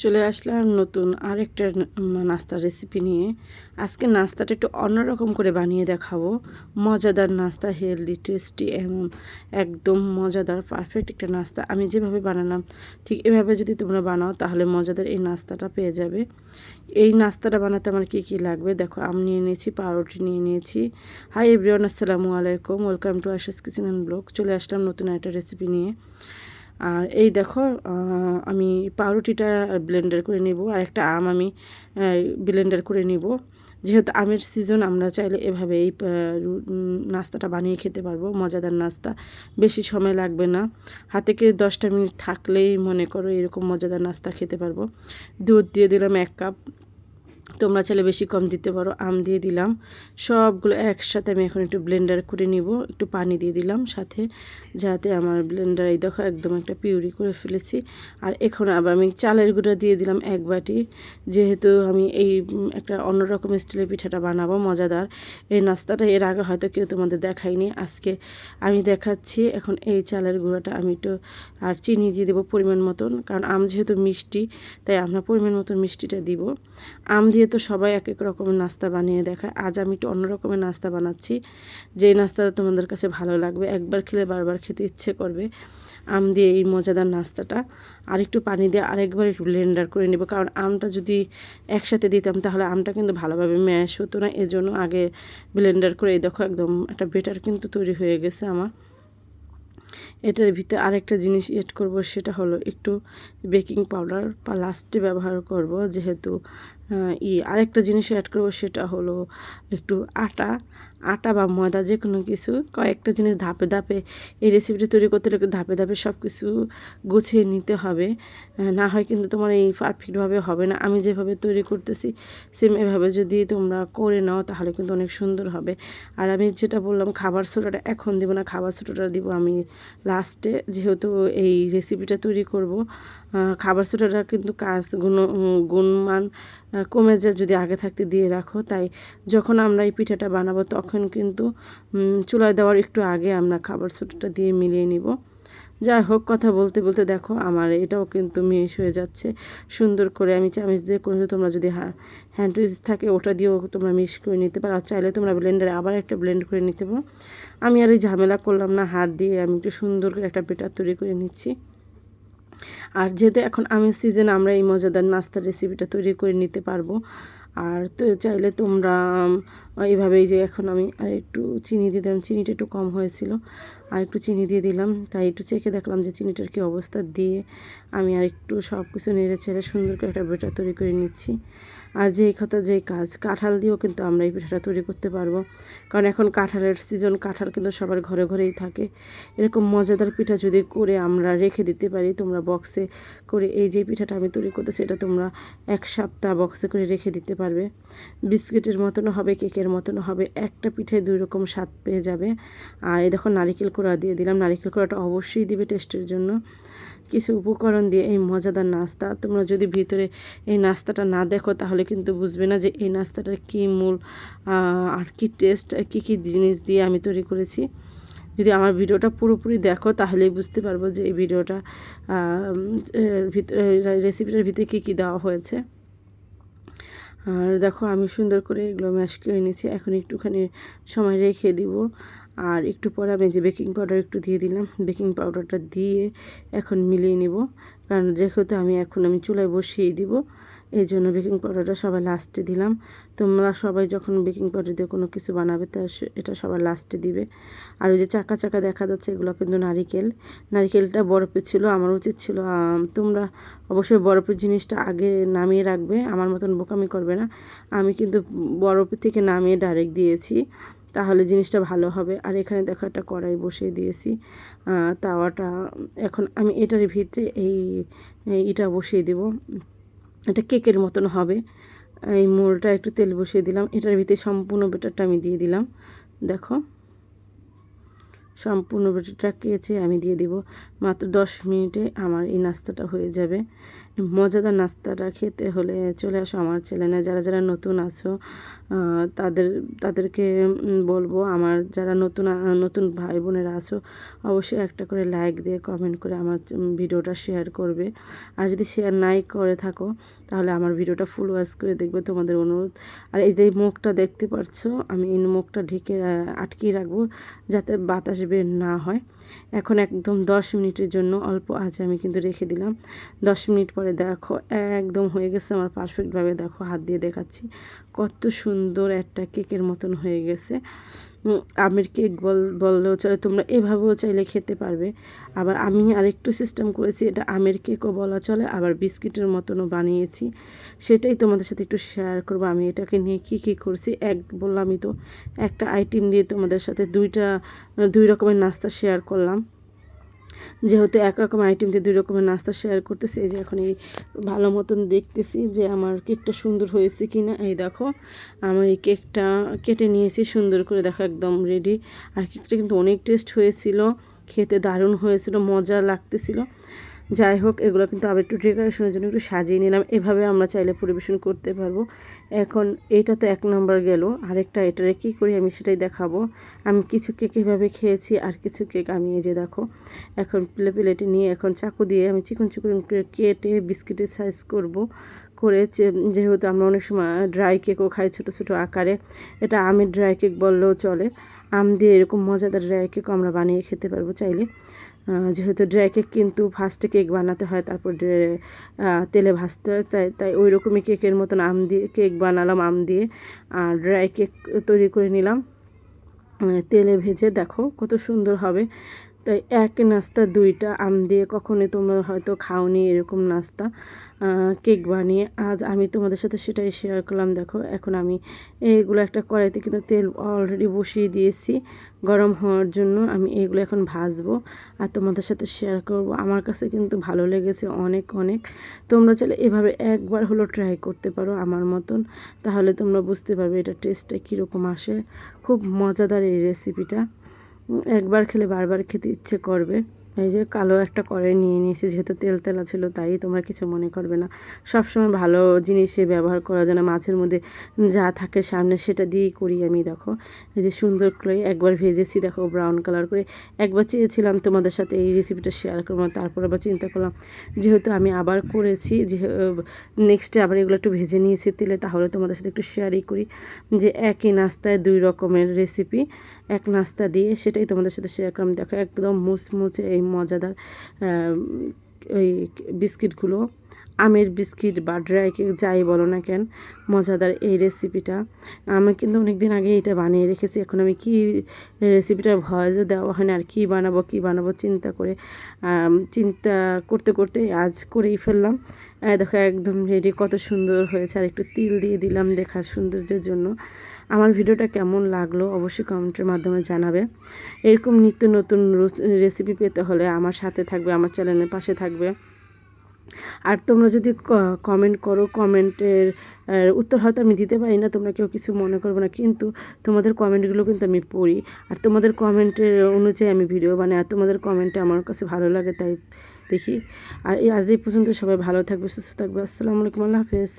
চলে আসলাম নতুন আরেকটা নাস্তার রেসিপি নিয়ে। আজকে নাস্তাটা একটু অন্যরকম করে বানিয়ে দেখাবো। মজাদার নাস্তা, হেলদি, টেস্টি, এমন একদম মজাদার পারফেক্ট একটা নাস্তা। আমি যেভাবে বানালাম ঠিক এভাবে যদি তোমরা বানাও তাহলে মজাদার এই নাস্তাটা পেয়ে যাবে। এই নাস্তাটা বানাতে আমার কী কী লাগবে দেখো। আমি নিয়ে নিয়েছি পাউরুটি, নিয়ে নিয়েছি। হাই এভরিওয়ান, আসসালামু আলাইকুম, welcome to Asha's kitchen and blog. চলে আসলাম নতুন একটা রেসিপি নিয়ে। আর এই দেখো, আমি পাউরুটিটা ব্লেন্ডার করে নিব, আর একটা আম আমি ব্লেন্ডার করে নিব। যেহেতু আমের সিজন, আমরা চাইলে এভাবে এই নাস্তাটা বানিয়ে খেতে পারবো। মজাদার নাস্তা, বেশি সময় লাগবে না। হাতে কি 10টা মিনিট থাকলেই মনে করো এরকম মজাদার নাস্তা খেতে পারবো। দুধ দিয়ে দিলাম 1 কাপ, তোমরা চাইলে বেশি কম দিতে পারো। আম দিয়ে দিলাম, সবগুলো একসাথে আমি এখন একটু ব্লেন্ডার করে নিব। একটু পানি দিয়ে দিলাম সাথে, যাতে আমার ব্লেন্ডার, এই দেখো একদম একটা পিউরি করে ফেলেছি। আর এখন আবার আমি চালের গুঁড়া দিয়ে দিলাম 1 বাটি। যেহেতু আমি এই একটা অন্যরকম স্টাইলের পিঠাটা বানাবো মজাদার। এই নাস্তাটা এর আগে হয়তো কেউ তোমাদের দেখায়নি, আজকে আমি দেখাচ্ছি। এখন এই চালের গুঁড়াটা আমি একটু আর চিনি দিয়ে দেবো পরিমাণ মতন, কারণ আম যেহেতু মিষ্টি তাই আমরা পরিমাণ মতন মিষ্টিটা দিব। আম দিয়ে তো সবাই এক এক রকমের নাস্তা বানিয়ে দেখায়, আজ আমি একটু অন্য রকমের নাস্তা বানাচ্ছি। যে নাস্তাটা তোমাদের কাছে ভালো লাগবে, একবার খেলে বারবার খেতে ইচ্ছে করবে। আম দিয়ে এই মজাদার নাস্তাটা আর একটু পানি দিয়ে আরেকবার একটু ব্লেন্ডার করে নেব, কারণ আমটা যদি একসাথে দিতাম তাহলে আমটা কিন্তু ভালোভাবে ম্যাশ হতো না। এজন্য আগে ব্লেন্ডার করে, এই দেখো একদম একটা বেটার কিন্তু তৈরি হয়ে গেছে আমার। এটার ভিতরে আরেকটা জিনিস এড করব, সেটা হলো একটু বেকিং পাউডার বা লাস্টে ব্যবহার করব। যেহেতু আরেকটা জিনিস অ্যাড করব, সেটা হলো একটু আটা বা ময়দা, যে কোনো কিছু। কয়েকটা জিনিস ধাপে ধাপে এই রেসিপিটা তৈরি করতে গেলে ধাপে ধাপে সব কিছু গুছিয়ে নিতে হবে, না হয় কিন্তু তোমার এই পারফেক্টভাবে হবে না। আমি যেভাবে তৈরি করতেছি সেম এভাবে যদি তোমরা করে নাও তাহলে কিন্তু অনেক সুন্দর হবে। আর আমি যেটা বললাম, খাবার সোডাটা এখন দেবো না, খাবার সোডাটা দিব আমি লাস্টে। যেহেতু এই রেসিপিটা তৈরি করব, খাবার সোডাটা কিন্তু গুণমান কমে যায় যদি আগে থাকতে দিয়ে রাখো। তাই যখন আমরা এই পিঠাটা বানাবো তখন কিন্তু চুলায় দেওয়ার একটু আগে আমরা খাবার সোডাটা দিয়ে মিলিয়ে নিব। যাই হোক, কথা বলতে বলতে দেখো আমার এটাও কিন্তু মিশ হয়ে যাচ্ছে সুন্দর করে। আমি চামচ দিয়ে করে, তোমরা যদি হ্যান্ড উইচ থাকে ওটা দিয়েও তোমরা মিক্স করে নিতে পারো। আর চাইলে তোমরা ব্লেন্ডারে আবার একটা ব্লেন্ড করে নিতে পারো। আমি আর এই ঝামেলা করলাম না, হাত দিয়ে আমি একটু সুন্দর করে একটা বেটার তৈরি করে নিচ্ছি। আর যেহেতু এখন আমের সিজন, আমরা এই মজাদার নাস্তার রেসিপিটা তৈরি করে নিতে পারবো। আর তো চাইলে তোমরা এইভাবেই, যে এখন আমি আর একটু চিনি দিয়ে দিলাম, চিনিটা একটু কম হয়েছিল, আর একটু চিনি দিয়ে দিলাম। তাই একটু চেখে দেখলাম যে চিনিটার কী অবস্থা, দিয়ে আমি আর একটু সব কিছু নেড়ে ছেড়ে সুন্দর করে একটা বেটার তৈরি করে নিচ্ছি। আর যেই কথা যেই কাজ, কাঁঠাল দিয়েও কিন্তু আমরা এই পিঠাটা তৈরি করতে পারবো, কারণ এখন কাঁঠালের সিজন, কাঁঠাল কিন্তু সবার ঘরে ঘরেই থাকে। এরকম মজাদার পিঠা যদি করে আমরা রেখে দিতে পারি, তোমরা বক্সে করে, এই যে পিঠাটা আমি তৈরি করতেছি এটা তোমরা 1 সপ্তাহ বক্সে করে রেখে দিতে পারবে। বিস্কিটের মতনও হবে, কেকের মতনও হবে, একটা পিঠায় 2 রকম স্বাদ পেয়ে যাবে। আর এই দেখো নারিকেল কোড়া দিয়ে দিলাম, নারিকেল কোড়াটা অবশ্যই দিবে টেস্টের জন্য। কিছু উপকরণ দিয়ে এই মজাদার নাস্তা, তোমরা যদি ভিতরে এই নাস্তাটা না দেখো তাহলে কিন্তু বুঝবে না যে এই নাস্তাটার কী মূল আর কি টেস্ট, কী কী জিনিস দিয়ে আমি তৈরি করেছি। যদি আমার ভিডিওটা পুরোপুরি দেখো তাহলেই বুঝতে পারবো যে এই ভিডিওটা রেসিপিটার ভিতরে কী কী দেওয়া হয়েছে। আর দেখো আমি সুন্দর করে এগুলো ম্যাশ করে নিয়েছি, এখন একটুখানি সময় রেখে দিব। আর একটু পরে আমি যে বেকিং পাউডার একটু দিয়ে দিলাম, বেকিং পাউডারটা দিয়ে এখন মিলিয়ে নিব, কারণ যেহেতু আমি চুলায় বসিয়ে দিব, এই জন্য বেকিং পাউডারটা সবাই লাস্টে দিলাম। তোমরা সবাই যখন বেকিং পাউডার দিয়ে কোনো কিছু বানাবে তা এটা সবার লাস্টে দিবে। আর ওই যে চাকা চাকা দেখা যাচ্ছে, এগুলো কিন্তু নারিকেলটা বরফে ছিল, আমার উচিত ছিল তোমরা অবশ্যই বরফের জিনিসটা আগে নামিয়ে রাখবে, আমার মতন বোকামি করবে না। আমি কিন্তু বরফের থেকে নামিয়ে ডাইরেক্ট দিয়েছি, তাহলে জিনিসটা ভালো হবে। আর এখানে দেখো একটা কড়াই বসিয়ে দিয়েছি, তাওয়াটা। এখন আমি এটার ভিতরে এটা বসিয়ে দেব, এটা কেকের মতন হবে। এই মোলটা একটু তেল বসিয়ে দিলাম, এটার ভিতরে সম্পূর্ণ বেটারটা আমি দিয়ে দিলাম। দেখো সম্পূর্ণ বেটারটা কেচে আমি দিয়ে দিব। মাত্র 10 মিনিটে আমার এই নাস্তাটা হয়ে যাবে। মজাদার নাস্তাটা খেতে হলে চলে আসো আমার চ্যানেলে। যারা যারা নতুন আছো তাদেরকে বলবো, আমার যারা নতুন ভাই বোনেরা আছো অবশ্যই একটা করে লাইক দিয়ে কমেন্ট করে আমার ভিডিওটা শেয়ার করবে। আর যদি শেয়ার নাই করে থাকো তাহলে আমার ভিডিওটা ফুল ওয়াচ করে দেখবে, তোমাদের অনুরোধ। আর এই যে মুখটা দেখতে পাচ্ছো, আমি এই মুখটা ঢেকে আটকিয়ে রাখবো যাতে বাতাস বের না হয়। এখন একদম 10 মিনিটের জন্য অল্প আঁচে আমি কিন্তু রেখে দিলাম। 10 মিনিট পরে দেখো একদম হয়ে গেছে আমার পারফেক্টভাবে। দেখো হাত দিয়ে দেখাচ্ছি কত সুন্দর একটা কেকের মতন হয়ে গেছে। আমের কেক বললেও চলে, তোমরা এভাবেও চাইলে খেতে পারবে। আবার আমি আরেকটু সিস্টেম করেছি, এটা আমের কেকও বলা চলে, আবার বিস্কিটের মতনও বানিয়েছি। সেটাই তোমাদের সাথে একটু শেয়ার করবো আমি এটাকে নিয়ে কী করছি। বললামই তো একটা আইটেম দিয়ে তোমাদের সাথে দুই রকমের নাস্তা শেয়ার করলাম। যেহেতু একরকম আইটেম দিয়ে 2 রকমের নাস্তা শেয়ার করতেছি। এই যে এখন এই ভালো মতন দেখতেছি যে আমার কেকটা সুন্দর হয়েছে কি না। এই দেখো আমি এই কেকটা কেটে নিয়েছি সুন্দর করে, দেখো একদম রেডি। আর কেকটা কিন্তু অনেক টেস্ট হয়েছিল, খেতে দারুণ হয়েছিল, মজা লাগতেছিল। যাই হোক, এগুলো কিন্তু আবার একটু ডেকোরেশনের জন্য একটু সাজিয়ে নিলাম। এভাবে আমরা চাইলে পরিবেশন করতে পারবো। এখন এটা তো 1 নম্বর গেল, আরেকটা এটারে কী করি আমি সেটাই দেখাবো। আমি কিছু কেক এভাবে খেয়েছি, আর কিছু কেক আমি এই যে দেখো এখন প্লেটে নিয়ে এখন চাকু দিয়ে আমি চিকন করে কেটে বিস্কিটের সাইজ করে যেহেতু আমরা অনেক সময় ড্রাই কেকও খাই ছোটো ছোটো আকারে, এটা আমের ড্রাই কেক বললেও চলে। আম দিয়ে এরকম মজাদার ড্রাই কেকও আমরা বানিয়ে খেতে পারবো চাইলে। যেহেতু ড্রাই কেক কিন্তু ফার্স্টে কেক বানাতে হয়, তারপর তেলে ভাজতে হয়, তাই ওই রকমই কেকের মতন আম দিয়ে কেক বানালাম, আম দিয়ে আর ড্রাই কেক তৈরি করে নিলাম তেলে ভেজে। দেখো কত সুন্দর হবে। তাই এক নাস্তা 2টা আম দিয়ে কখনোই তোমরা হয়তো খাওনি এরকম নাস্তা কেক বানিয়ে। আজ আমি তোমাদের সাথে সেটাই শেয়ার করলাম। দেখো এখন আমি এইগুলো একটা কড়াইতে কিন্তু তেল অলরেডি বসিয়ে দিয়েছি গরম হওয়ার জন্য। আমি এইগুলো এখন ভাজবো আর তোমাদের সাথে শেয়ার করব। আমার কাছে কিন্তু ভালো লেগেছে অনেক অনেক। তোমরা চাইলে এভাবে একবার হলো ট্রাই করতে পারো আমার মতন, তাহলে তোমরা বুঝতে পারবে এটা টেস্টটা কীরকম আসে। খুব মজাদার এই রেসিপিটা, একবার খেলে বারবার খেতে ইচ্ছে করবে। এই যে কালো একটা কড়াই নিয়ে নিয়েছি, যেহেতু তেলা ছিল তাই তোমরা কিছু মনে করবে না। সবসময় ভালো জিনিসে ব্যবহার করা যায় না, মাছের মধ্যে যা থাকে সামনে সেটা দিয়েই করি আমি। দেখো এই যে সুন্দর করে একবার ভেজেছি, দেখো ব্রাউন কালার করে। একবার চেয়েছিলাম তোমাদের সাথে এই রেসিপিটা শেয়ার করবো, তারপর আবার চিন্তা করলাম যেহেতু আমি আবার করেছি, যে নেক্সটে আবার এগুলো একটু ভেজে নিয়েছি তেলে, তাহলে তোমাদের সাথে একটু শেয়ারই করি যে একই নাস্তায় 2 রকমের রেসিপি এক নাস্তা দিয়ে, সেটাই তোমাদের সাথে শেয়ার করলাম। দেখো একদম মুচমুচে এই মজাদার ওই বিস্কিটগুলো, আমের বিস্কিট বা ড্রাই কেক যাই বলো না কেন, মজাদার এই রেসিপিটা। আমি কিন্তু অনেক দিন আগে এটা বানিয়ে রেখেছি। এখন আমি কি রেসিপিটার ভয়েসও দেওয়া হয় না, আর কী বানাবো চিন্তা করতে করতে আজ করেই ফেললাম। দেখো একদম রেডি, কত সুন্দর হয়েছে। আর একটু তিল দিয়ে দিলাম দেখার সৌন্দর্যের জন্য। আমার ভিডিওটা কেমন লাগলো অবশ্যই কমেন্টের মাধ্যমে জানাবে। এরকম নিত্য নতুন রেসিপি পেতে হলে আমার সাথে থাকবে, আমার চ্যানেলের পাশে থাকবে। আর তোমরা যদি কমেন্ট করো, কমেন্টের উত্তর হয়তো আমি দিতে পারি না, তোমরা কেউ কিছু মনে করবে না, কিন্তু তোমাদের কমেন্টগুলো কিন্তু আমি পড়ি। আর তোমাদের কমেন্টের অনুযায়ী আমি ভিডিও বানাই, আর তোমাদের কমেন্টটা আমার কাছে ভালো লাগে তাই দেখি। আর আজ এই পর্যন্ত, সবাই ভালো থাকবে, সুস্থ থাকবে। আসসালামু আলাইকুম, আল্লাহ হাফেজ।